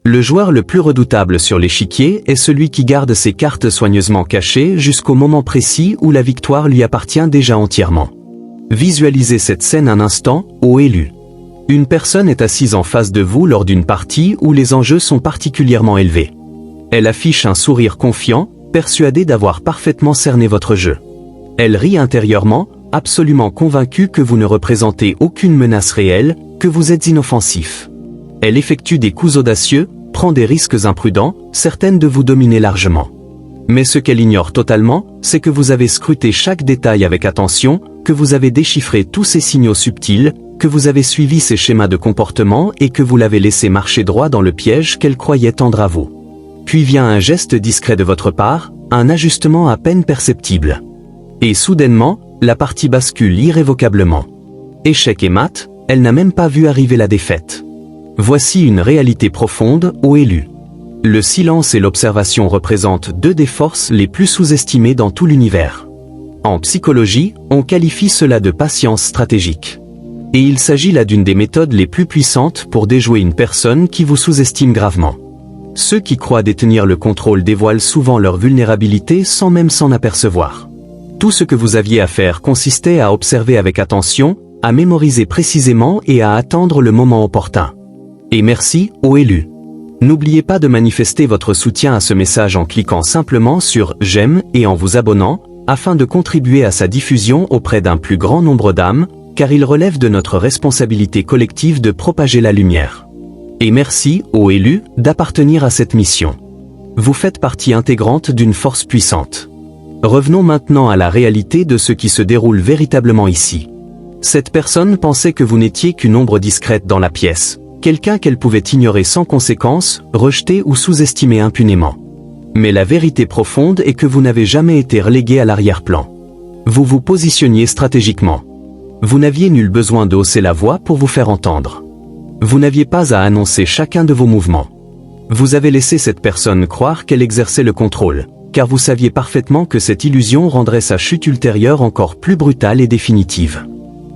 Le joueur le plus redoutable sur l'échiquier est celui qui garde ses cartes soigneusement cachées jusqu'au moment précis où la victoire lui appartient déjà entièrement. Visualisez cette scène un instant, ô élu. Une personne est assise en face de vous lors d'une partie où les enjeux sont particulièrement élevés. Elle affiche un sourire confiant, persuadée d'avoir parfaitement cerné votre jeu. Elle rit intérieurement, absolument convaincue que vous ne représentez aucune menace réelle, que vous êtes inoffensif. Elle effectue des coups audacieux, prend des risques imprudents, certaine de vous dominer largement. Mais ce qu'elle ignore totalement, c'est que vous avez scruté chaque détail avec attention, que vous avez déchiffré tous ces signaux subtils, que vous avez suivi ses schémas de comportement et que vous l'avez laissé marcher droit dans le piège qu'elle croyait tendre à vous. Puis vient un geste discret de votre part, un ajustement à peine perceptible. Et soudainement, la partie bascule irrévocablement. Échec et mat, elle n'a même pas vu arriver la défaite. Voici une réalité profonde, ô élu. Le silence et l'observation représentent deux des forces les plus sous-estimées dans tout l'univers. En psychologie, on qualifie cela de patience stratégique. Et il s'agit là d'une des méthodes les plus puissantes pour déjouer une personne qui vous sous-estime gravement. Ceux qui croient détenir le contrôle dévoilent souvent leur vulnérabilité sans même s'en apercevoir. Tout ce que vous aviez à faire consistait à observer avec attention, à mémoriser précisément et à attendre le moment opportun. Et merci, ô élu. N'oubliez pas de manifester votre soutien à ce message en cliquant simplement sur « J'aime » et en vous abonnant, afin de contribuer à sa diffusion auprès d'un plus grand nombre d'âmes, car il relève de notre responsabilité collective de propager la lumière. Et merci, ô élu, d'appartenir à cette mission. Vous faites partie intégrante d'une force puissante. Revenons maintenant à la réalité de ce qui se déroule véritablement ici. Cette personne pensait que vous n'étiez qu'une ombre discrète dans la pièce, quelqu'un qu'elle pouvait ignorer sans conséquence, rejeter ou sous-estimer impunément. Mais la vérité profonde est que vous n'avez jamais été relégué à l'arrière-plan. Vous vous positionniez stratégiquement. Vous n'aviez nul besoin de hausser la voix pour vous faire entendre. Vous n'aviez pas à annoncer chacun de vos mouvements. Vous avez laissé cette personne croire qu'elle exerçait le contrôle, car vous saviez parfaitement que cette illusion rendrait sa chute ultérieure encore plus brutale et définitive.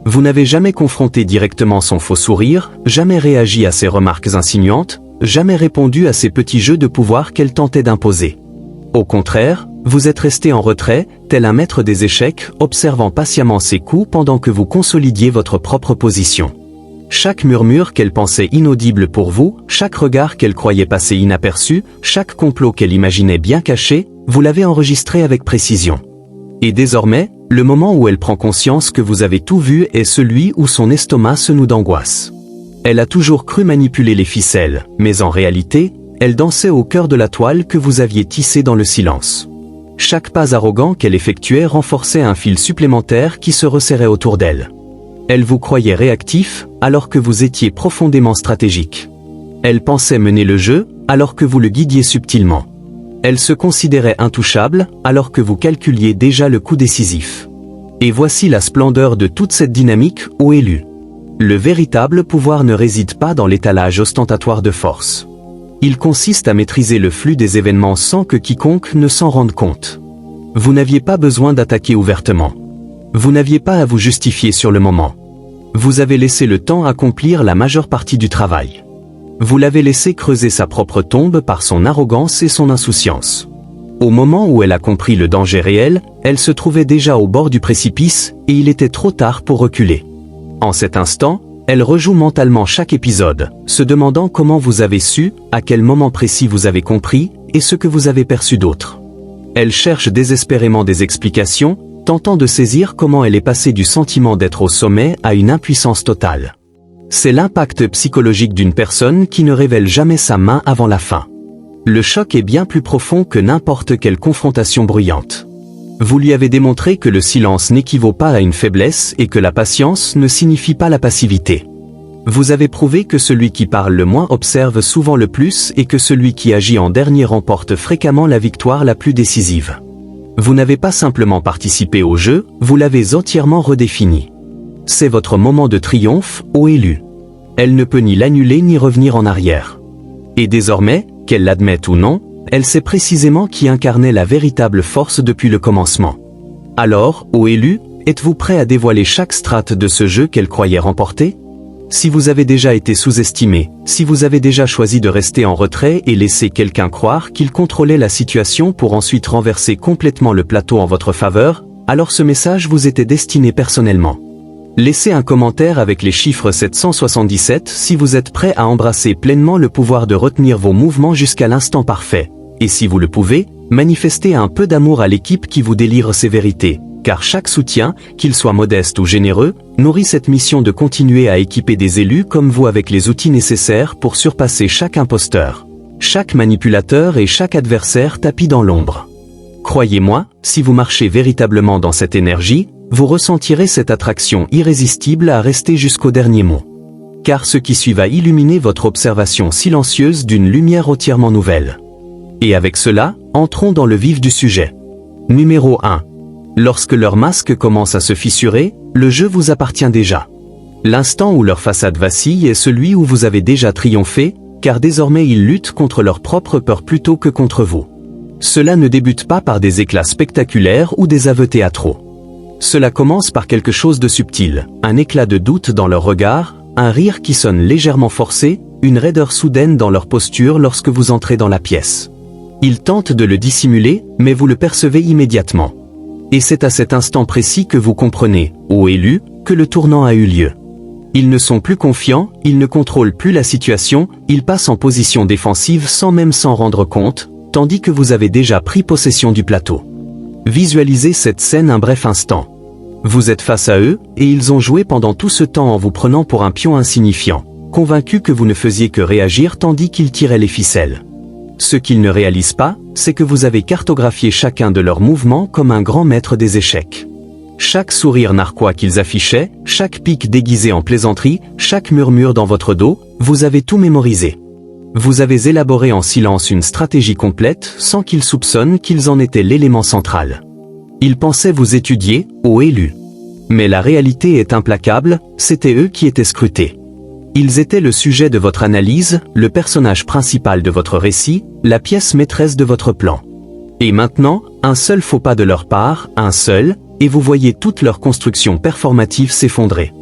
Vous n'avez jamais confronté directement son faux sourire, jamais réagi à ses remarques insinuantes, jamais répondu à ces petits jeux de pouvoir qu'elle tentait d'imposer. Au contraire, vous êtes resté en retrait, tel un maître des échecs, observant patiemment ses coups pendant que vous consolidiez votre propre position. Chaque murmure qu'elle pensait inaudible pour vous, chaque regard qu'elle croyait passer inaperçu, chaque complot qu'elle imaginait bien caché, vous l'avez enregistré avec précision. Et désormais, le moment où elle prend conscience que vous avez tout vu est celui où son estomac se noue d'angoisse. Elle a toujours cru manipuler les ficelles, mais en réalité, elle dansait au cœur de la toile que vous aviez tissée dans le silence. Chaque pas arrogant qu'elle effectuait renforçait un fil supplémentaire qui se resserrait autour d'elle. Elle vous croyait réactif, alors que vous étiez profondément stratégique. Elle pensait mener le jeu, alors que vous le guidiez subtilement. Elle se considérait intouchable, alors que vous calculiez déjà le coup décisif. Et voici la splendeur de toute cette dynamique, ô élu. Le véritable pouvoir ne réside pas dans l'étalage ostentatoire de force. Il consiste à maîtriser le flux des événements sans que quiconque ne s'en rende compte. Vous n'aviez pas besoin d'attaquer ouvertement. Vous n'aviez pas à vous justifier sur le moment. Vous avez laissé le temps accomplir la majeure partie du travail. Vous l'avez laissé creuser sa propre tombe par son arrogance et son insouciance. Au moment où elle a compris le danger réel, elle se trouvait déjà au bord du précipice, et il était trop tard pour reculer. En cet instant, elle rejoue mentalement chaque épisode, se demandant comment vous avez su, à quel moment précis vous avez compris, et ce que vous avez perçu d'autre. Elle cherche désespérément des explications, tentant de saisir comment elle est passée du sentiment d'être au sommet à une impuissance totale. C'est l'impact psychologique d'une personne qui ne révèle jamais sa main avant la fin. Le choc est bien plus profond que n'importe quelle confrontation bruyante. Vous lui avez démontré que le silence n'équivaut pas à une faiblesse et que la patience ne signifie pas la passivité. Vous avez prouvé que celui qui parle le moins observe souvent le plus et que celui qui agit en dernier remporte fréquemment la victoire la plus décisive. Vous n'avez pas simplement participé au jeu, vous l'avez entièrement redéfini. C'est votre moment de triomphe, ô élu. Elle ne peut ni l'annuler ni revenir en arrière. Et désormais, qu'elle l'admette ou non, elle sait précisément qui incarnait la véritable force depuis le commencement. Alors, ô élu, êtes-vous prêt à dévoiler chaque strate de ce jeu qu'elle croyait remporter ? Si vous avez déjà été sous-estimé, si vous avez déjà choisi de rester en retrait et laisser quelqu'un croire qu'il contrôlait la situation pour ensuite renverser complètement le plateau en votre faveur, alors ce message vous était destiné personnellement. Laissez un commentaire avec les chiffres 777 si vous êtes prêt à embrasser pleinement le pouvoir de retenir vos mouvements jusqu'à l'instant parfait. Et si vous le pouvez, manifestez un peu d'amour à l'équipe qui vous délivre ces vérités, car chaque soutien, qu'il soit modeste ou généreux, nourrit cette mission de continuer à équiper des élus comme vous avec les outils nécessaires pour surpasser chaque imposteur, chaque manipulateur et chaque adversaire tapi dans l'ombre. Croyez-moi, si vous marchez véritablement dans cette énergie, vous ressentirez cette attraction irrésistible à rester jusqu'au dernier mot. Car ce qui suit va illuminer votre observation silencieuse d'une lumière entièrement nouvelle. Et avec cela, entrons dans le vif du sujet. Numéro 1. Lorsque leur masque commence à se fissurer, le jeu vous appartient déjà. L'instant où leur façade vacille est celui où vous avez déjà triomphé, car désormais ils luttent contre leur propre peur plutôt que contre vous. Cela ne débute pas par des éclats spectaculaires ou des aveux théâtraux. Cela commence par quelque chose de subtil, un éclat de doute dans leur regard, un rire qui sonne légèrement forcé, une raideur soudaine dans leur posture lorsque vous entrez dans la pièce. Ils tentent de le dissimuler, mais vous le percevez immédiatement. Et c'est à cet instant précis que vous comprenez, ô élu, que le tournant a eu lieu. Ils ne sont plus confiants, ils ne contrôlent plus la situation, ils passent en position défensive sans même s'en rendre compte, tandis que vous avez déjà pris possession du plateau. Visualisez cette scène un bref instant. Vous êtes face à eux, et ils ont joué pendant tout ce temps en vous prenant pour un pion insignifiant, convaincus que vous ne faisiez que réagir tandis qu'ils tiraient les ficelles. Ce qu'ils ne réalisent pas, c'est que vous avez cartographié chacun de leurs mouvements comme un grand maître des échecs. Chaque sourire narquois qu'ils affichaient, chaque pic déguisé en plaisanterie, chaque murmure dans votre dos, vous avez tout mémorisé. Vous avez élaboré en silence une stratégie complète sans qu'ils soupçonnent qu'ils en étaient l'élément central. Ils pensaient vous étudier, ô élus. Mais la réalité est implacable, c'était eux qui étaient scrutés. Ils étaient le sujet de votre analyse, le personnage principal de votre récit, la pièce maîtresse de votre plan. Et maintenant, un seul faux pas de leur part, un seul, et vous voyez toute leur construction performative s'effondrer.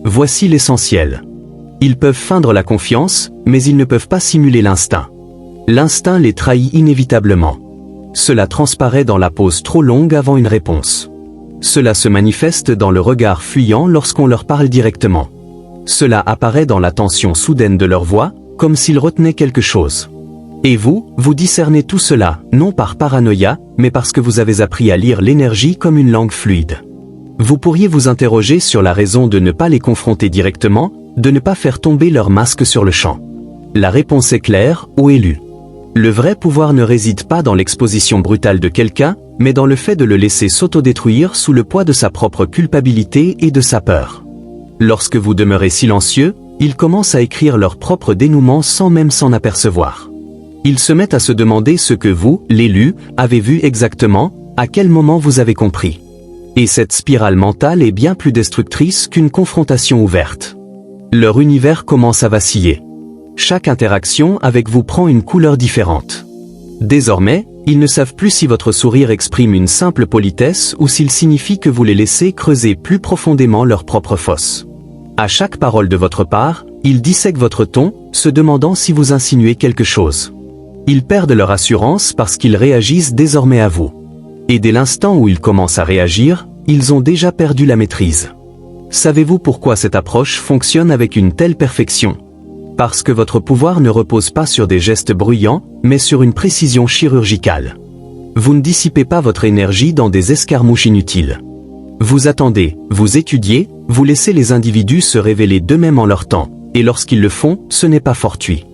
Voici l'essentiel. Ils peuvent feindre la confiance, mais ils ne peuvent pas simuler l'instinct. L'instinct les trahit inévitablement. Cela transparaît dans la pause trop longue avant une réponse. Cela se manifeste dans le regard fuyant lorsqu'on leur parle directement. Cela apparaît dans la tension soudaine de leur voix, comme s'ils retenaient quelque chose. Et vous discernez tout cela, non par paranoïa, mais parce que vous avez appris à lire l'énergie comme une langue fluide. Vous pourriez vous interroger sur la raison de ne pas les confronter directement, de ne pas faire tomber leur masque sur le champ. La réponse est claire, ô élu. Le vrai pouvoir ne réside pas dans l'exposition brutale de quelqu'un, mais dans le fait de le laisser s'autodétruire sous le poids de sa propre culpabilité et de sa peur. Lorsque vous demeurez silencieux, ils commencent à écrire leur propre dénouement sans même s'en apercevoir. Ils se mettent à se demander ce que vous, l'élu, avez vu exactement, à quel moment vous avez compris. Et cette spirale mentale est bien plus destructrice qu'une confrontation ouverte. Leur univers commence à vaciller. Chaque interaction avec vous prend une couleur différente. Désormais, ils ne savent plus si votre sourire exprime une simple politesse ou s'il signifie que vous les laissez creuser plus profondément leur propre fosse. À chaque parole de votre part, ils dissèquent votre ton, se demandant si vous insinuez quelque chose. Ils perdent leur assurance parce qu'ils réagissent désormais à vous. Et dès l'instant où ils commencent à réagir, ils ont déjà perdu la maîtrise. Savez-vous pourquoi cette approche fonctionne avec une telle perfection ? Parce que votre pouvoir ne repose pas sur des gestes bruyants, mais sur une précision chirurgicale. Vous ne dissipez pas votre énergie dans des escarmouches inutiles. Vous attendez, vous étudiez, vous laissez les individus se révéler d'eux-mêmes en leur temps, et lorsqu'ils le font, ce n'est pas fortuit.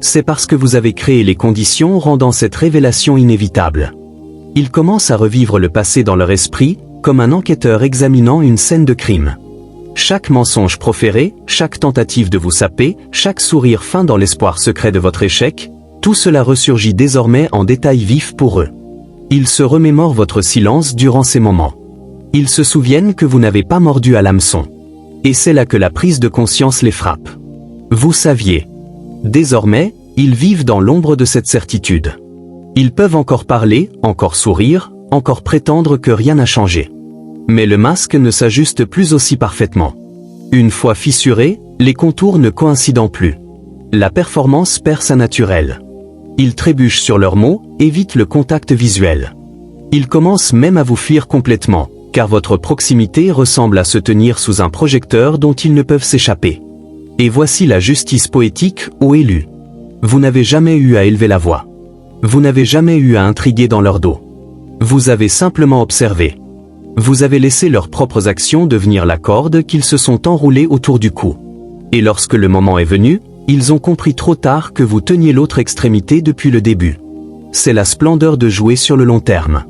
C'est parce que vous avez créé les conditions rendant cette révélation inévitable. Ils commencent à revivre le passé dans leur esprit, comme un enquêteur examinant une scène de crime. Chaque mensonge proféré, chaque tentative de vous saper, chaque sourire feint dans l'espoir secret de votre échec, tout cela ressurgit désormais en détail vif pour eux. Ils se remémorent votre silence durant ces moments. Ils se souviennent que vous n'avez pas mordu à l'hameçon. Et c'est là que la prise de conscience les frappe. Vous saviez. Désormais, ils vivent dans l'ombre de cette certitude. Ils peuvent encore parler, encore sourire, encore prétendre que rien n'a changé. Mais le masque ne s'ajuste plus aussi parfaitement. Une fois fissuré, Les contours ne coïncidant plus. La performance perd sa naturelle. Ils trébuchent sur leurs mots, évitent le contact visuel. Ils commencent même à vous fuir complètement, car votre proximité ressemble à se tenir sous un projecteur dont ils ne peuvent s'échapper. Et voici la justice poétique, ô élus. Vous n'avez jamais eu à élever la voix. Vous n'avez jamais eu à intriguer dans leur dos. Vous avez simplement observé. Vous avez laissé leurs propres actions devenir la corde qu'ils se sont enroulés autour du cou. Et lorsque le moment est venu, ils ont compris trop tard que vous teniez l'autre extrémité depuis le début. C'est la splendeur de jouer sur le long terme.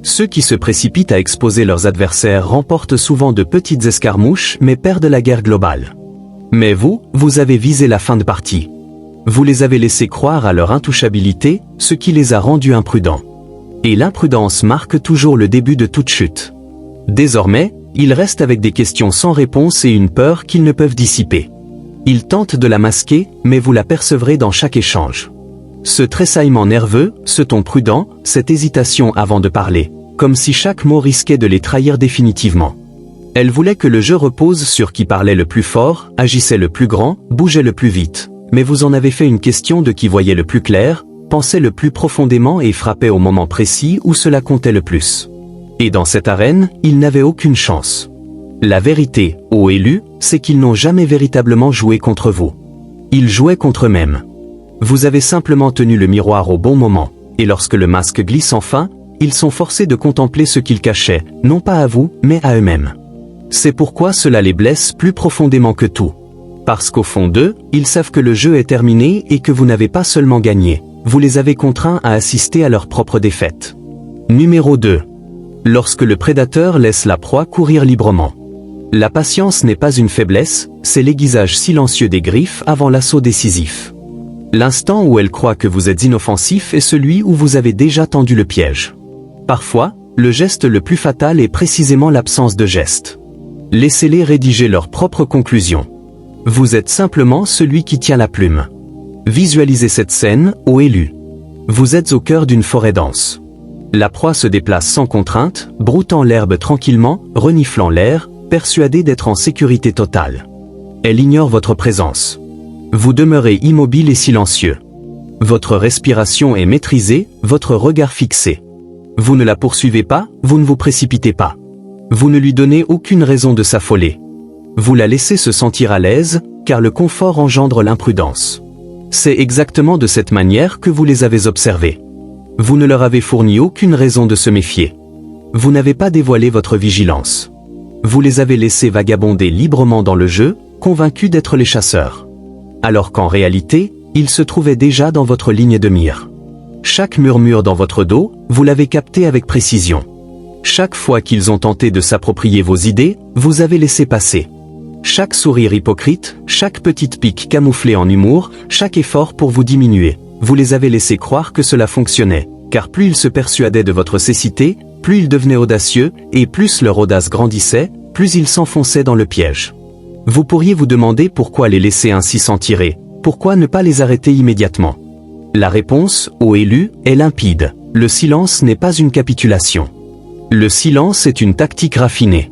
Ceux qui se précipitent à exposer leurs adversaires remportent souvent de petites escarmouches mais perdent la guerre globale. Mais vous avez visé la fin de partie. Vous les avez laissés croire à leur intouchabilité, ce qui les a rendus imprudents. Et l'imprudence marque toujours le début de toute chute. Désormais, ils restent avec des questions sans réponse et une peur qu'ils ne peuvent dissiper. Ils tentent de la masquer, mais vous la percevrez dans chaque échange. Ce tressaillement nerveux, ce ton prudent, cette hésitation avant de parler, comme si chaque mot risquait de les trahir définitivement. Elle voulait que le jeu repose sur qui parlait le plus fort, agissait le plus grand, bougeait le plus vite. Mais vous en avez fait une question de qui voyait le plus clair, pensait le plus profondément et frappait au moment précis où cela comptait le plus. Et dans cette arène, ils n'avaient aucune chance. La vérité, ô élus, c'est qu'ils n'ont jamais véritablement joué contre vous. Ils jouaient contre eux-mêmes. Vous avez simplement tenu le miroir au bon moment, et lorsque le masque glisse enfin, ils sont forcés de contempler ce qu'ils cachaient, non pas à vous, mais à eux-mêmes. C'est pourquoi cela les blesse plus profondément que tout. Parce qu'au fond d'eux, ils savent que le jeu est terminé et que vous n'avez pas seulement gagné, vous les avez contraints à assister à leur propre défaite. Numéro 2. Lorsque le prédateur laisse la proie courir librement. La patience n'est pas une faiblesse, c'est l'aiguisage silencieux des griffes avant l'assaut décisif. L'instant où elle croit que vous êtes inoffensif est celui où vous avez déjà tendu le piège. Parfois, le geste le plus fatal est précisément l'absence de geste. Laissez-les rédiger leurs propres conclusions. Vous êtes simplement celui qui tient la plume. Visualisez cette scène, ô élus. Vous êtes au cœur d'une forêt dense. La proie se déplace sans contrainte, broutant l'herbe tranquillement, reniflant l'air, persuadée d'être en sécurité totale. Elle ignore votre présence. Vous demeurez immobile et silencieux. Votre respiration est maîtrisée, votre regard fixé. Vous ne la poursuivez pas, vous ne vous précipitez pas. Vous ne lui donnez aucune raison de s'affoler. Vous la laissez se sentir à l'aise, car le confort engendre l'imprudence. C'est exactement de cette manière que vous les avez observés. Vous ne leur avez fourni aucune raison de se méfier. Vous n'avez pas dévoilé votre vigilance. Vous les avez laissés vagabonder librement dans le jeu, convaincus d'être les chasseurs. Alors qu'en réalité, ils se trouvaient déjà dans votre ligne de mire. Chaque murmure dans votre dos, vous l'avez capté avec précision. Chaque fois qu'ils ont tenté de s'approprier vos idées, vous avez laissé passer. Chaque sourire hypocrite, chaque petite pique camouflée en humour, chaque effort pour vous diminuer, vous les avez laissés croire que cela fonctionnait, car plus ils se persuadaient de votre cécité, plus ils devenaient audacieux, et plus leur audace grandissait, plus ils s'enfonçaient dans le piège. Vous pourriez vous demander pourquoi les laisser ainsi s'en tirer, pourquoi ne pas les arrêter immédiatement. La réponse, ô élus, est limpide. Le silence n'est pas une capitulation. Le silence est une tactique raffinée.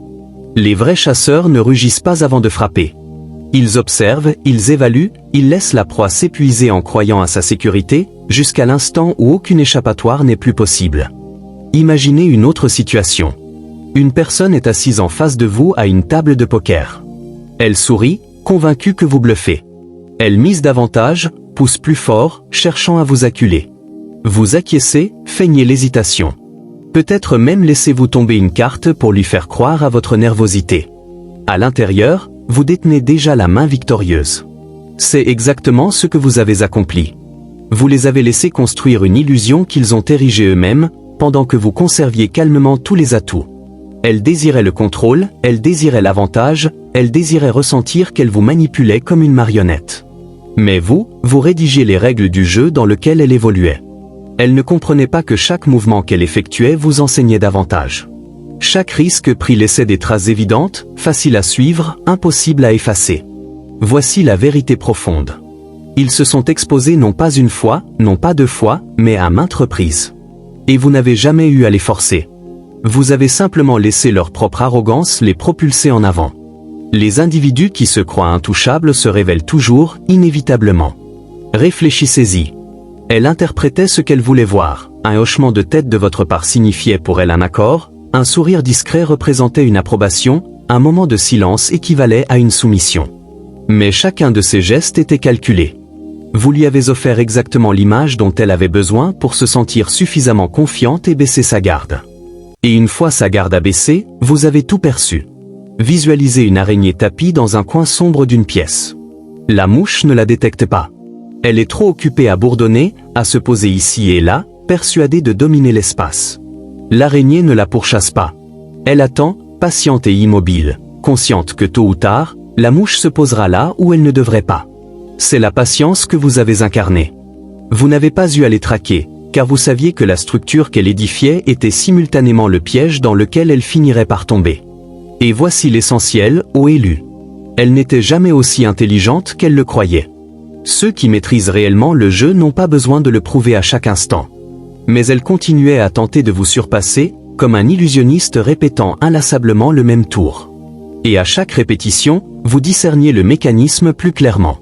Les vrais chasseurs ne rugissent pas avant de frapper. Ils observent, ils évaluent, ils laissent la proie s'épuiser en croyant à sa sécurité, jusqu'à l'instant où aucune échappatoire n'est plus possible. Imaginez une autre situation. Une personne est assise en face de vous à une table de poker. Elle sourit, convaincue que vous bluffez. Elle mise davantage, pousse plus fort, cherchant à vous acculer. Vous acquiescez, feignez l'hésitation. Peut-être même laissez-vous tomber une carte pour lui faire croire à votre nervosité. À l'intérieur, vous détenez déjà la main victorieuse. C'est exactement ce que vous avez accompli. Vous les avez laissés construire une illusion qu'ils ont érigée eux-mêmes, pendant que vous conserviez calmement tous les atouts. Elle désirait le contrôle, elle désirait l'avantage, elle désirait ressentir qu'elle vous manipulait comme une marionnette. Mais vous rédigiez les règles du jeu dans lequel elle évoluait. Elle ne comprenait pas que chaque mouvement qu'elle effectuait vous enseignait davantage. Chaque risque pris laissait des traces évidentes, faciles à suivre, impossibles à effacer. Voici la vérité profonde. Ils se sont exposés non pas une fois, non pas deux fois, mais à maintes reprises. Et vous n'avez jamais eu à les forcer. Vous avez simplement laissé leur propre arrogance les propulser en avant. Les individus qui se croient intouchables se révèlent toujours, inévitablement. Réfléchissez-y. Elle interprétait ce qu'elle voulait voir. Un hochement de tête de votre part signifiait pour elle un accord, un sourire discret représentait une approbation, un moment de silence équivalait à une soumission. Mais chacun de ces gestes était calculé. Vous lui avez offert exactement l'image dont elle avait besoin pour se sentir suffisamment confiante et baisser sa garde. Et une fois sa garde abaissée, vous avez tout perçu. Visualisez une araignée tapie dans un coin sombre d'une pièce. La mouche ne la détecte pas. Elle est trop occupée à bourdonner, à se poser ici et là, persuadée de dominer l'espace. L'araignée ne la pourchasse pas. Elle attend, patiente et immobile, consciente que tôt ou tard, la mouche se posera là où elle ne devrait pas. C'est la patience que vous avez incarnée. Vous n'avez pas eu à les traquer, car vous saviez que la structure qu'elle édifiait était simultanément le piège dans lequel elle finirait par tomber. Et voici l'essentiel, ô élus. Elle n'était jamais aussi intelligente qu'elle le croyait. Ceux qui maîtrisent réellement le jeu n'ont pas besoin de le prouver à chaque instant. Mais elle continuait à tenter de vous surpasser, comme un illusionniste répétant inlassablement le même tour. Et à chaque répétition, vous discerniez le mécanisme plus clairement.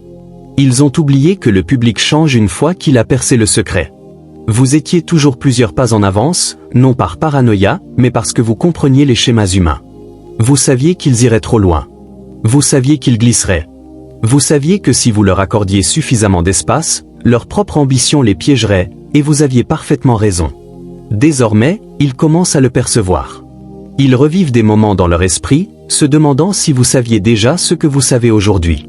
Ils ont oublié que le public change une fois qu'il a percé le secret. Vous étiez toujours plusieurs pas en avance, non par paranoïa, mais parce que vous compreniez les schémas humains. Vous saviez qu'ils iraient trop loin. Vous saviez qu'ils glisseraient. Vous saviez que si vous leur accordiez suffisamment d'espace, leur propre ambition les piégerait, et vous aviez parfaitement raison. Désormais, ils commencent à le percevoir. Ils revivent des moments dans leur esprit, se demandant si vous saviez déjà ce que vous savez aujourd'hui.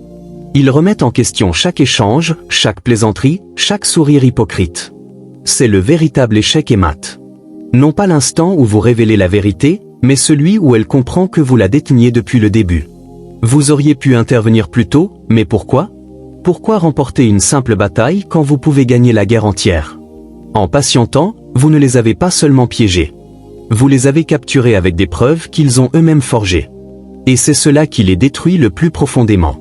Ils remettent en question chaque échange, chaque plaisanterie, chaque sourire hypocrite. C'est le véritable échec et mat. Non pas l'instant où vous révélez la vérité, mais celui où elle comprend que vous la déteniez depuis le début. Vous auriez pu intervenir plus tôt, mais pourquoi ? Pourquoi remporter une simple bataille quand vous pouvez gagner la guerre entière ? En patientant, vous ne les avez pas seulement piégés. Vous les avez capturés avec des preuves qu'ils ont eux-mêmes forgées. Et c'est cela qui les détruit le plus profondément.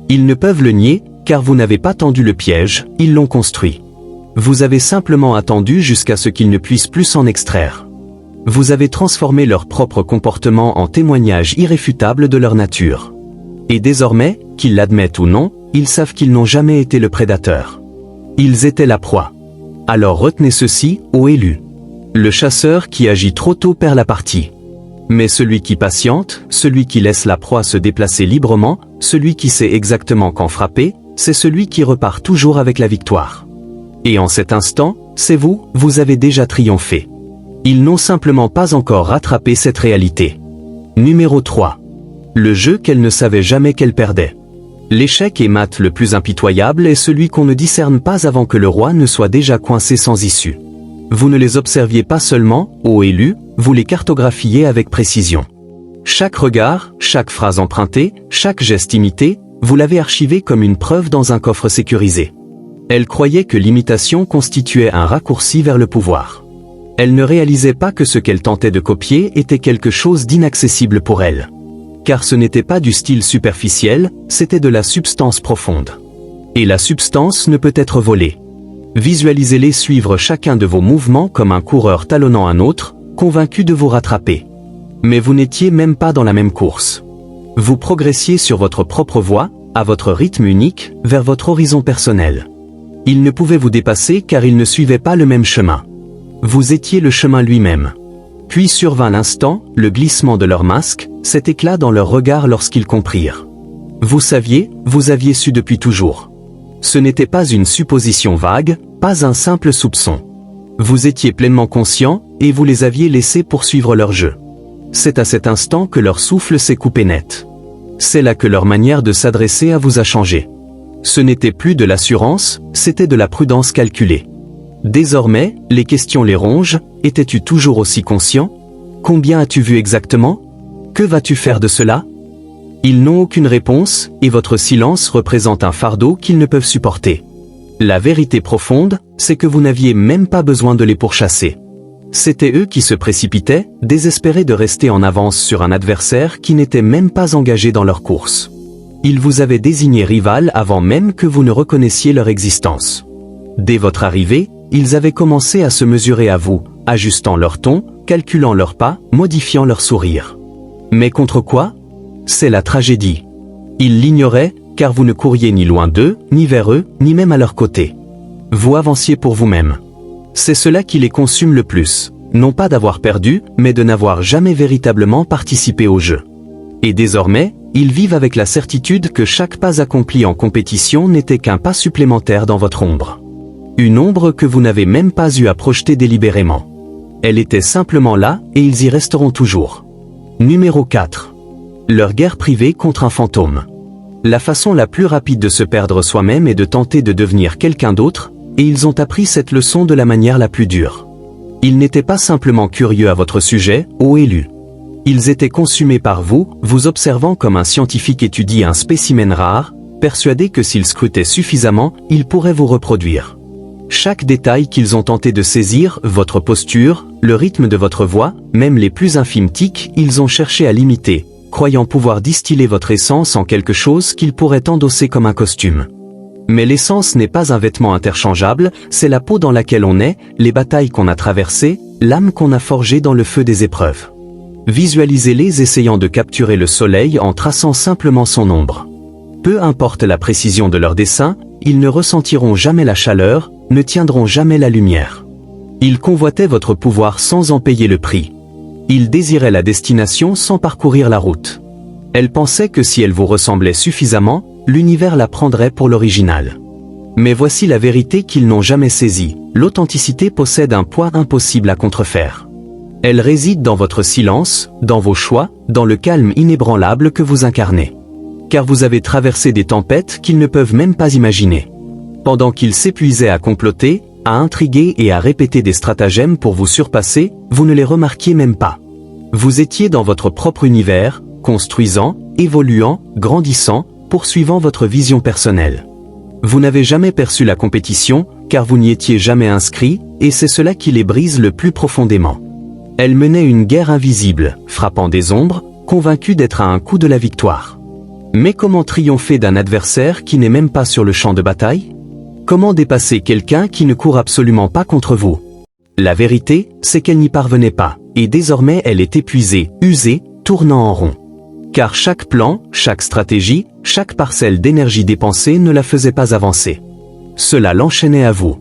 Ils ne peuvent le nier, car vous n'avez pas tendu le piège, ils l'ont construit. Vous avez simplement attendu jusqu'à ce qu'ils ne puissent plus s'en extraire. Vous avez transformé leur propre comportement en témoignage irréfutable de leur nature. Et désormais, qu'ils l'admettent ou non, ils savent qu'ils n'ont jamais été le prédateur. Ils étaient la proie. Alors retenez ceci, ô élus. Le chasseur qui agit trop tôt perd la partie. Mais celui qui patiente, celui qui laisse la proie se déplacer librement, celui qui sait exactement quand frapper, c'est celui qui repart toujours avec la victoire. Et en cet instant, c'est vous, vous avez déjà triomphé. Ils n'ont simplement pas encore rattrapé cette réalité. Numéro 3. Le jeu qu'elle ne savait jamais qu'elle perdait. L'échec et mat le plus impitoyable est celui qu'on ne discerne pas avant que le roi ne soit déjà coincé sans issue. Vous ne les observiez pas seulement, ô élus, vous les cartographiez avec précision. Chaque regard, chaque phrase empruntée, chaque geste imité, vous l'avez archivé comme une preuve dans un coffre sécurisé. Elle croyait que l'imitation constituait un raccourci vers le pouvoir. Elle ne réalisait pas que ce qu'elle tentait de copier était quelque chose d'inaccessible pour elle. Car ce n'était pas du style superficiel, c'était de la substance profonde. Et la substance ne peut être volée. Visualisez-les suivre chacun de vos mouvements comme un coureur talonnant un autre, convaincu de vous rattraper. Mais vous n'étiez même pas dans la même course. Vous progressiez sur votre propre voie, à votre rythme unique, vers votre horizon personnel. Ils ne pouvaient vous dépasser car ils ne suivaient pas le même chemin. Vous étiez le chemin lui-même. Puis survint l'instant, le glissement de leur masque, cet éclat dans leur regard lorsqu'ils comprirent. Vous saviez, vous aviez su depuis toujours. Ce n'était pas une supposition vague, pas un simple soupçon. Vous étiez pleinement conscient, et vous les aviez laissés poursuivre leur jeu. C'est à cet instant que leur souffle s'est coupé net. C'est là que leur manière de s'adresser à vous a changé. Ce n'était plus de l'assurance, c'était de la prudence calculée. Désormais, les questions les rongent, étais-tu toujours aussi conscient ? Combien as-tu vu exactement ? Que vas-tu faire de cela ? Ils n'ont aucune réponse, et votre silence représente un fardeau qu'ils ne peuvent supporter. La vérité profonde, c'est que vous n'aviez même pas besoin de les pourchasser. C'étaient eux qui se précipitaient, désespérés de rester en avance sur un adversaire qui n'était même pas engagé dans leur course. Ils vous avaient désigné rival avant même que vous ne reconnaissiez leur existence. Dès votre arrivée, ils avaient commencé à se mesurer à vous, ajustant leur ton, calculant leurs pas, modifiant leur sourire. Mais contre quoi ? C'est la tragédie. Ils l'ignoraient, car vous ne couriez ni loin d'eux, ni vers eux, ni même à leur côté. Vous avanciez pour vous-même. C'est cela qui les consume le plus, non pas d'avoir perdu, mais de n'avoir jamais véritablement participé au jeu. Et désormais, ils vivent avec la certitude que chaque pas accompli en compétition n'était qu'un pas supplémentaire dans votre ombre. Une ombre que vous n'avez même pas eu à projeter délibérément. Elle était simplement là, et ils y resteront toujours. Numéro 4. Leur guerre privée contre un fantôme. La façon la plus rapide de se perdre soi-même est de tenter de devenir quelqu'un d'autre, et ils ont appris cette leçon de la manière la plus dure. Ils n'étaient pas simplement curieux à votre sujet, ô élus. Ils étaient consumés par vous, vous observant comme un scientifique étudie un spécimen rare, persuadés que s'ils scrutaient suffisamment, ils pourraient vous reproduire. Chaque détail qu'ils ont tenté de saisir, votre posture, le rythme de votre voix, même les plus infimes tics, ils ont cherché à l'imiter, croyant pouvoir distiller votre essence en quelque chose qu'ils pourraient endosser comme un costume. Mais l'essence n'est pas un vêtement interchangeable, c'est la peau dans laquelle on est, les batailles qu'on a traversées, l'âme qu'on a forgée dans le feu des épreuves. Visualisez-les essayant de capturer le soleil en traçant simplement son ombre. Peu importe la précision de leur dessin, ils ne ressentiront jamais la chaleur, ne tiendront jamais la lumière. Ils convoitaient votre pouvoir sans en payer le prix. Ils désiraient la destination sans parcourir la route. Elle pensait que si elle vous ressemblait suffisamment, l'univers la prendrait pour l'original. Mais voici la vérité qu'ils n'ont jamais saisie, l'authenticité possède un poids impossible à contrefaire. Elle réside dans votre silence, dans vos choix, dans le calme inébranlable que vous incarnez. Car vous avez traversé des tempêtes qu'ils ne peuvent même pas imaginer. Pendant qu'ils s'épuisaient à comploter, à intriguer et à répéter des stratagèmes pour vous surpasser, vous ne les remarquiez même pas. Vous étiez dans votre propre univers, construisant, évoluant, grandissant, poursuivant votre vision personnelle. Vous n'avez jamais perçu la compétition, car vous n'y étiez jamais inscrit, et c'est cela qui les brise le plus profondément. Elle menait une guerre invisible, frappant des ombres, convaincue d'être à un coup de la victoire. Mais comment triompher d'un adversaire qui n'est même pas sur le champ de bataille? Comment dépasser quelqu'un qui ne court absolument pas contre vous? La vérité, c'est qu'elle n'y parvenait pas, et désormais elle est épuisée, usée, tournant en rond. Car chaque plan, chaque stratégie, chaque parcelle d'énergie dépensée ne la faisait pas avancer. Cela l'enchaînait à vous.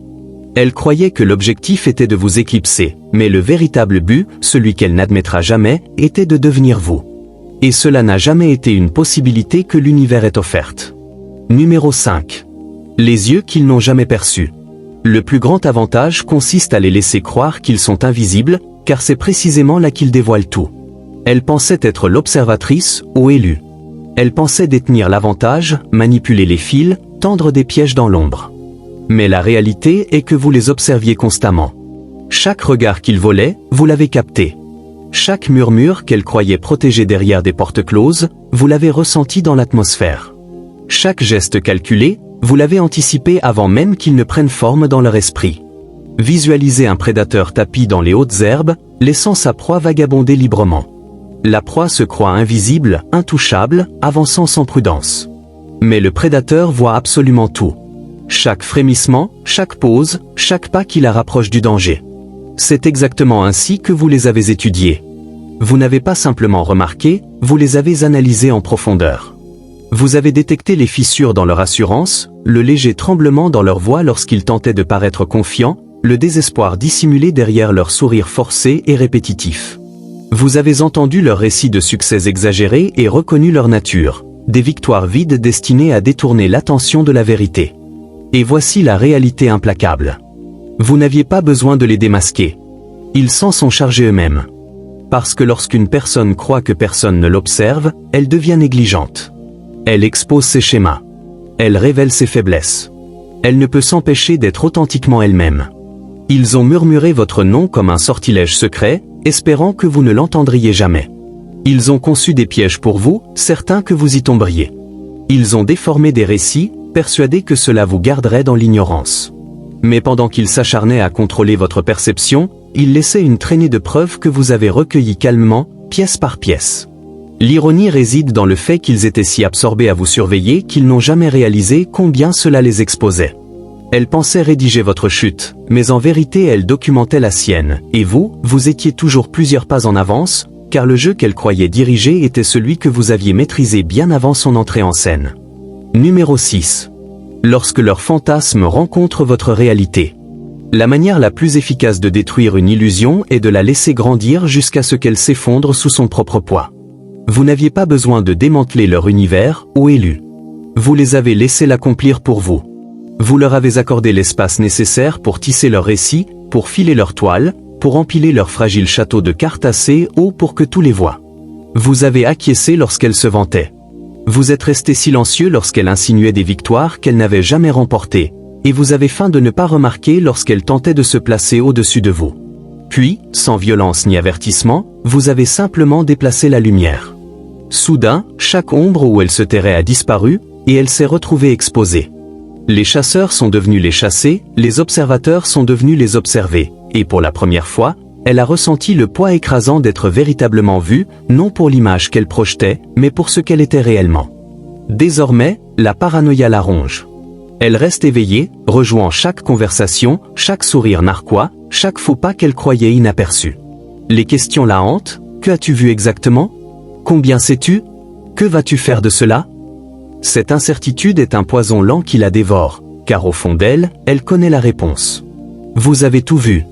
Elle croyait que l'objectif était de vous éclipser, mais le véritable but, celui qu'elle n'admettra jamais, était de devenir vous. Et cela n'a jamais été une possibilité que l'univers ait offerte. Numéro 5. Les yeux qu'ils n'ont jamais perçus. Le plus grand avantage consiste à les laisser croire qu'ils sont invisibles, car c'est précisément là qu'ils dévoilent tout. Elle pensait être l'observatrice, ô élue. Elle pensait détenir l'avantage, manipuler les fils, tendre des pièges dans l'ombre. Mais la réalité est que vous les observiez constamment. Chaque regard qu'ils volaient, vous l'avez capté. Chaque murmure qu'elle croyait protégé derrière des portes closes, vous l'avez ressenti dans l'atmosphère. Chaque geste calculé, vous l'avez anticipé avant même qu'il ne prenne forme dans leur esprit. Visualisez un prédateur tapi dans les hautes herbes, laissant sa proie vagabonder librement. La proie se croit invisible, intouchable, avançant sans prudence. Mais le prédateur voit absolument tout. Chaque frémissement, chaque pause, chaque pas qui la rapproche du danger. C'est exactement ainsi que vous les avez étudiés. Vous n'avez pas simplement remarqué, vous les avez analysés en profondeur. Vous avez détecté les fissures dans leur assurance, le léger tremblement dans leur voix lorsqu'ils tentaient de paraître confiants, le désespoir dissimulé derrière leur sourire forcé et répétitif. Vous avez entendu leurs récits de succès exagérés et reconnu leur nature, des victoires vides destinées à détourner l'attention de la vérité. Et voici la réalité implacable. Vous n'aviez pas besoin de les démasquer. Ils s'en sont chargés eux-mêmes. Parce que lorsqu'une personne croit que personne ne l'observe, elle devient négligente. Elle expose ses schémas. Elle révèle ses faiblesses. Elle ne peut s'empêcher d'être authentiquement elle-même. Ils ont murmuré votre nom comme un sortilège secret, espérant que vous ne l'entendriez jamais. Ils ont conçu des pièges pour vous, certains que vous y tomberiez. Ils ont déformé des récits, persuadés que cela vous garderait dans l'ignorance. Mais pendant qu'ils s'acharnaient à contrôler votre perception, ils laissaient une traînée de preuves que vous avez recueillies calmement, pièce par pièce. L'ironie réside dans le fait qu'ils étaient si absorbés à vous surveiller qu'ils n'ont jamais réalisé combien cela les exposait. Elle pensait rédiger votre chute, mais en vérité elle documentait la sienne, et vous étiez toujours plusieurs pas en avance, car le jeu qu'elle croyait diriger était celui que vous aviez maîtrisé bien avant son entrée en scène. Numéro 6. Lorsque leur fantasme rencontre votre réalité. La manière la plus efficace de détruire une illusion est de la laisser grandir jusqu'à ce qu'elle s'effondre sous son propre poids. Vous n'aviez pas besoin de démanteler leur univers, ô élus. Vous les avez laissés l'accomplir pour vous. Vous leur avez accordé l'espace nécessaire pour tisser leur récit, pour filer leur toile, pour empiler leur fragile château de cartes assez haut pour que tous les voient. Vous avez acquiescé lorsqu'elle se vantait. Vous êtes resté silencieux lorsqu'elle insinuait des victoires qu'elle n'avait jamais remportées, et vous avez feint de ne pas remarquer lorsqu'elle tentait de se placer au-dessus de vous. Puis, sans violence ni avertissement, vous avez simplement déplacé la lumière. Soudain, chaque ombre où elle se terrait a disparu, et elle s'est retrouvée exposée. Les chasseurs sont devenus les chassés, les observateurs sont devenus les observés, et pour la première fois, elle a ressenti le poids écrasant d'être véritablement vue, non pour l'image qu'elle projetait, mais pour ce qu'elle était réellement. Désormais, la paranoïa la ronge. Elle reste éveillée, rejouant chaque conversation, chaque sourire narquois, chaque faux pas qu'elle croyait inaperçu. Les questions la hantent. Que as-tu vu exactement? Combien sais-tu? Que vas-tu faire de cela? Cette incertitude est un poison lent qui la dévore, car au fond d'elle, elle connaît la réponse. Vous avez tout vu.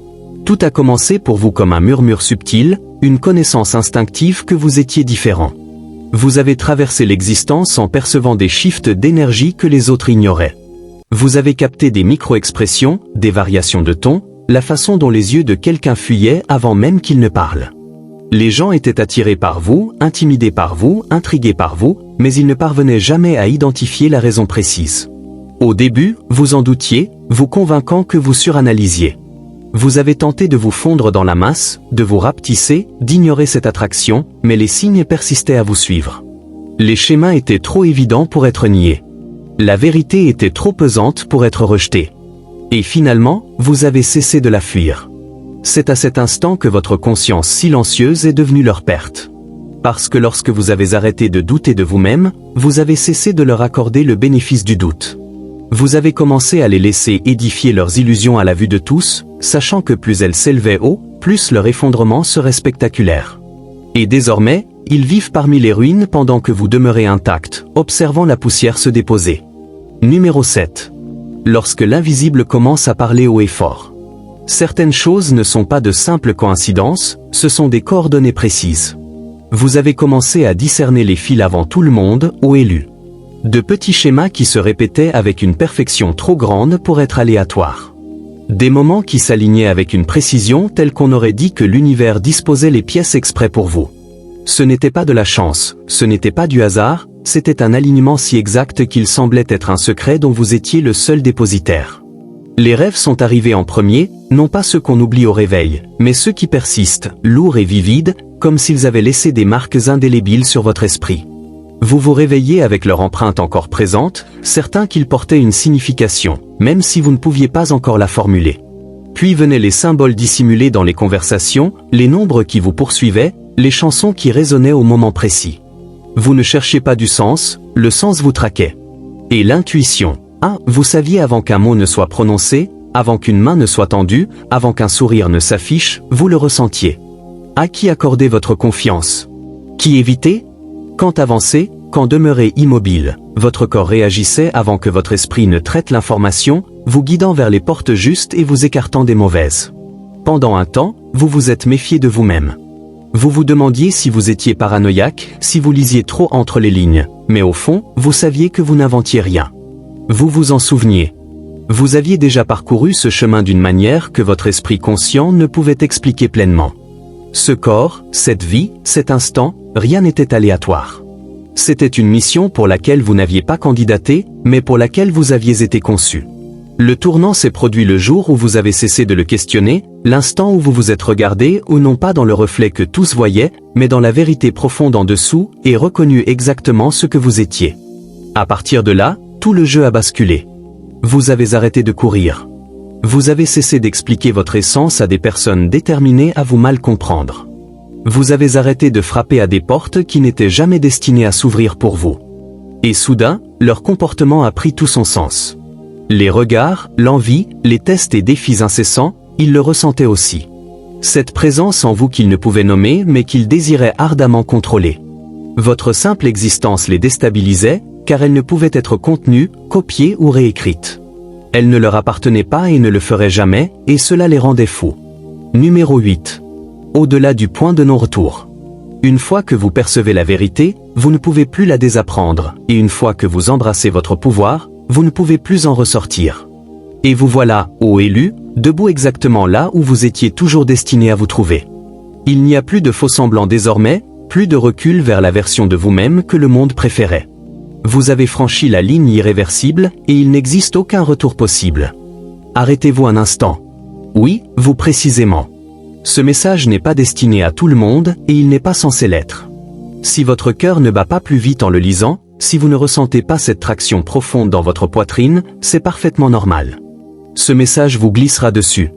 Tout a commencé pour vous comme un murmure subtil, une connaissance instinctive que vous étiez différent. Vous avez traversé l'existence en percevant des shifts d'énergie que les autres ignoraient. Vous avez capté des micro-expressions, des variations de ton, la façon dont les yeux de quelqu'un fuyaient avant même qu'il ne parle. Les gens étaient attirés par vous, intimidés par vous, intrigués par vous, mais ils ne parvenaient jamais à identifier la raison précise. Au début, vous en doutiez, vous convainquant que vous suranalysiez. Vous avez tenté de vous fondre dans la masse, de vous rapetisser, d'ignorer cette attraction, mais les signes persistaient à vous suivre. Les schémas étaient trop évidents pour être niés. La vérité était trop pesante pour être rejetée. Et finalement, vous avez cessé de la fuir. C'est à cet instant que votre conscience silencieuse est devenue leur perte. Parce que lorsque vous avez arrêté de douter de vous-même, vous avez cessé de leur accorder le bénéfice du doute. Vous avez commencé à les laisser édifier leurs illusions à la vue de tous, sachant que plus elles s'élevaient haut, plus leur effondrement serait spectaculaire. Et désormais, ils vivent parmi les ruines pendant que vous demeurez intact, observant la poussière se déposer. Numéro 7. Lorsque l'invisible commence à parler haut et fort. Certaines choses ne sont pas de simples coïncidences, ce sont des coordonnées précises. Vous avez commencé à discerner les fils avant tout le monde, ô élus. De petits schémas qui se répétaient avec une perfection trop grande pour être aléatoires. Des moments qui s'alignaient avec une précision telle qu'on aurait dit que l'univers disposait les pièces exprès pour vous. Ce n'était pas de la chance, ce n'était pas du hasard, c'était un alignement si exact qu'il semblait être un secret dont vous étiez le seul dépositaire. Les rêves sont arrivés en premier, non pas ceux qu'on oublie au réveil, mais ceux qui persistent, lourds et vivides, comme s'ils avaient laissé des marques indélébiles sur votre esprit. Vous vous réveillez avec leur empreinte encore présente, certains qu'ils portaient une signification, même si vous ne pouviez pas encore la formuler. Puis venaient les symboles dissimulés dans les conversations, les nombres qui vous poursuivaient, les chansons qui résonnaient au moment précis. Vous ne cherchiez pas du sens, le sens vous traquait. Et l'intuition. Vous saviez avant qu'un mot ne soit prononcé, avant qu'une main ne soit tendue, avant qu'un sourire ne s'affiche, vous le ressentiez. À qui accorder votre confiance? Qui éviter? Quand avancer, quand demeurer immobile, votre corps réagissait avant que votre esprit ne traite l'information, vous guidant vers les portes justes et vous écartant des mauvaises. Pendant un temps, vous vous êtes méfié de vous-même. Vous vous demandiez si vous étiez paranoïaque, si vous lisiez trop entre les lignes, mais au fond, vous saviez que vous n'inventiez rien. Vous vous en souveniez. Vous aviez déjà parcouru ce chemin d'une manière que votre esprit conscient ne pouvait expliquer pleinement. Ce corps, cette vie, cet instant, rien n'était aléatoire. C'était une mission pour laquelle vous n'aviez pas candidaté, mais pour laquelle vous aviez été conçu. Le tournant s'est produit le jour où vous avez cessé de le questionner, l'instant où vous vous êtes regardé ou non pas dans le reflet que tous voyaient, mais dans la vérité profonde en dessous, et reconnu exactement ce que vous étiez. À partir de là, tout le jeu a basculé. Vous avez arrêté de courir. Vous avez cessé d'expliquer votre essence à des personnes déterminées à vous mal comprendre. Vous avez arrêté de frapper à des portes qui n'étaient jamais destinées à s'ouvrir pour vous. Et soudain, leur comportement a pris tout son sens. Les regards, l'envie, les tests et défis incessants, ils le ressentaient aussi. Cette présence en vous qu'il ne pouvait nommer mais qu'il désirait ardemment contrôler. Votre simple existence les déstabilisait, car elle ne pouvait être contenue, copiée ou réécrite. Elle ne leur appartenait pas et ne le ferait jamais, et cela les rendait fous. Numéro 8. Au-delà du point de non-retour. Une fois que vous percevez la vérité, vous ne pouvez plus la désapprendre, et une fois que vous embrassez votre pouvoir, vous ne pouvez plus en ressortir. Et vous voilà, ô élu, debout exactement là où vous étiez toujours destiné à vous trouver. Il n'y a plus de faux-semblants désormais, plus de recul vers la version de vous-même que le monde préférait. Vous avez franchi la ligne irréversible, et il n'existe aucun retour possible. Arrêtez-vous un instant. Oui, vous précisément. Ce message n'est pas destiné à tout le monde, et il n'est pas censé l'être. Si votre cœur ne bat pas plus vite en le lisant, si vous ne ressentez pas cette traction profonde dans votre poitrine, c'est parfaitement normal. Ce message vous glissera dessus.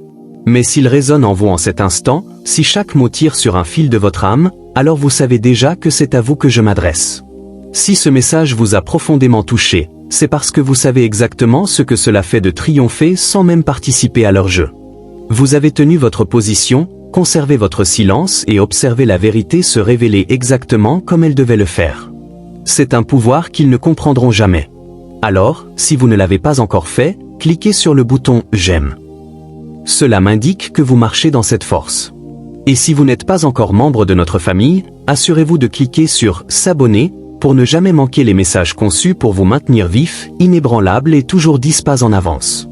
Mais s'il résonne en vous en cet instant, si chaque mot tire sur un fil de votre âme, alors vous savez déjà que c'est à vous que je m'adresse. Si ce message vous a profondément touché, c'est parce que vous savez exactement ce que cela fait de triompher sans même participer à leur jeu. Vous avez tenu votre position, conservé votre silence et observé la vérité se révéler exactement comme elle devait le faire. C'est un pouvoir qu'ils ne comprendront jamais. Alors, si vous ne l'avez pas encore fait, cliquez sur le bouton « J'aime ». Cela m'indique que vous marchez dans cette force. Et si vous n'êtes pas encore membre de notre famille, assurez-vous de cliquer sur « S'abonner » pour ne jamais manquer les messages conçus pour vous maintenir vif, inébranlable et toujours 10 pas en avance.